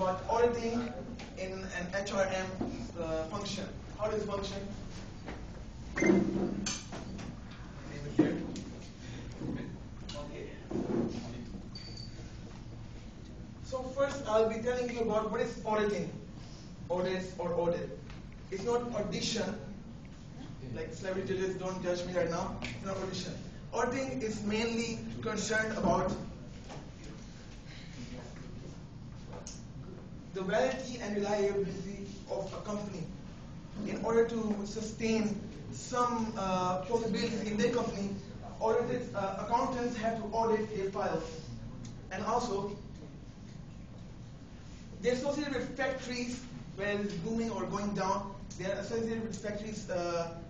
about auditing in an HRM function. How does it function? Name it here. Okay. So first, I'll be telling you about what is auditing. Audits or audit. It's not audition. Like celebrity judges, don't judge me right now. It's not audition. Auditing is mainly concerned about the validity and reliability of a company. In order to sustain some possibilities in their company, accountants have to audit their files. And also, they're associated with factories when it's booming or going down. They're associated with factories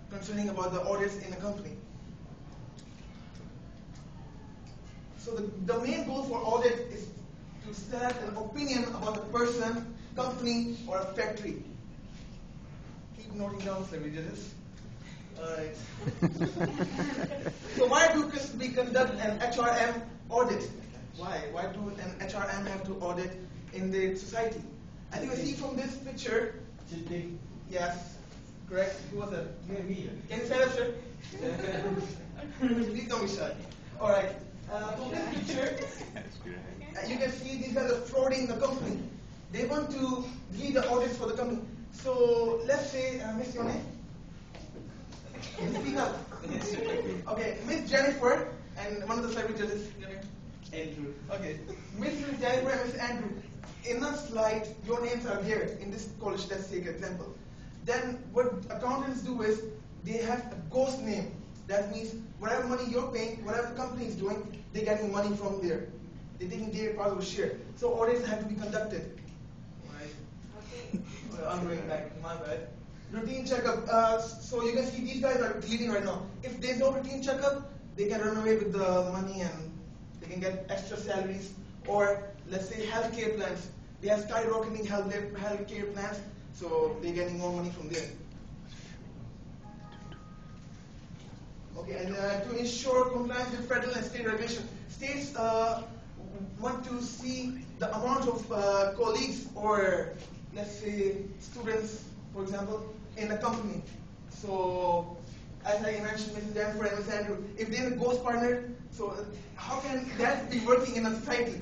concerning about the audits in a company. So the main goal for audit is to set an opinion about the person, company, or a factory. Keep noting down, celebrities. Alright. So why do we conduct an HRM audit? Why? Why do an HRM have to audit in the society? As you can see from this picture, yes, correct. Who was that? Can you stand up, sir? Please don't be shy. All right. From this picture, you can see these guys are frauding the company. They want to lead the audits for the company. So let's say, Miss, your name? Can you speak up? Okay, Miss Jennifer and one of the celebrity judges. Your name? Andrew. Okay, Miss Jennifer and Miss Andrew. In a slide, your names are here in this college. Let's take an example. Then what accountants do is they have a ghost name. That means whatever money you're paying, whatever the company is doing, they're getting money from there. They're taking their part of the share. So audits have to be conducted. Right? Okay. I'm going back. My bad. Routine checkup. So you can see these guys are leaving right now. If there's no routine checkup, they can run away with the money and they can get extra salaries. Or let's say healthcare plans. They have skyrocketing healthcare plans, so they're getting more money from there. Okay, and to ensure compliance with federal and state regulation, states want to see the amount of colleagues or let's say students, for example, in a company. So as I mentioned, Mrs. Jennifer and Mrs. Andrew, if they're a ghost partner, so how can that be working in a society?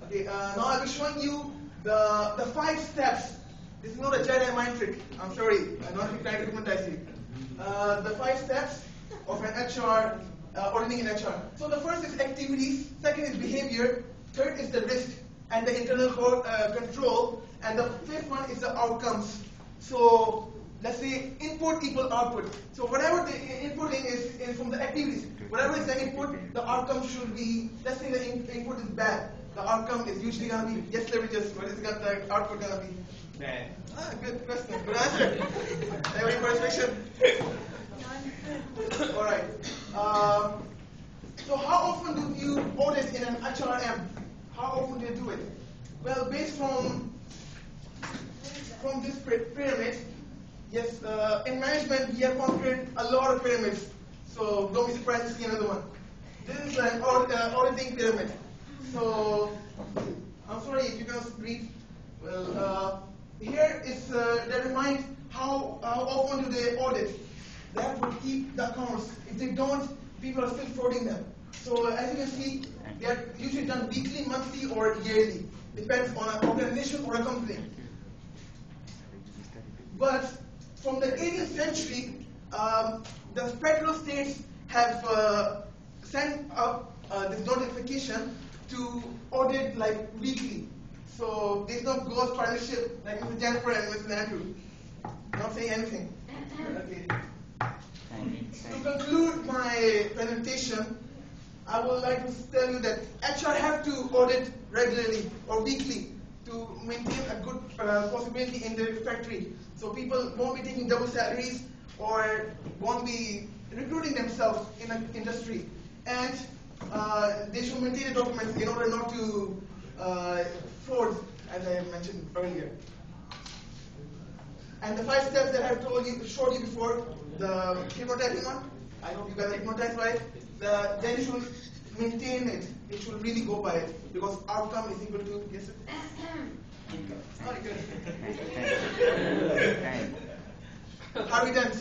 Okay, now I'll be showing you the 5 steps. This is not a Jedi mind trick. I'm sorry. I'm not trying to hypnotize you. The 5 steps of an HR, auditing in HR. So the first is activities, second is behavior, third is the risk and the internal control, and the 5th one is the outcomes. So let's say input equal output. So whatever the inputting is from the activities, whatever is the input, the outcome should be, let's say the input is bad. The outcome is usually going to be, yes, let me just, what is the output going to be? Bad. Good question. Good answer. Every persuasion. All right. So how often do you audit in an HRM? How often do you do it? Well, based from this pyramid, yes, in management we have conquered a lot of pyramids. So don't be surprised to see another one. This is an auditing pyramid. So I'm sorry if you cannot read. Well, here is they remind how often do they audit. They have to keep the accounts. If they don't, people are still frauding them. So as you can see, they are usually done weekly, monthly, or yearly. Depends on an organization or a company. But from the 18th century, the federal states have sent up this notification to audit like weekly. So there's no ghost partnership like Mr. Jennifer and Mr. Andrew. Not saying anything. Okay. To conclude my presentation, I would like to tell you that HR have to audit regularly or weekly to maintain a good possibility in their factory. So people won't be taking double salaries or won't be recruiting themselves in an industry. And they should maintain the documents in order not to fraud, as I mentioned earlier. And the 5 steps that I've showed you before, the hypnotizing one, I hope you guys are hypnotized by it. Then you should maintain it. It should really go by it because outcome is equal to yes. Very good. Harvey Dent.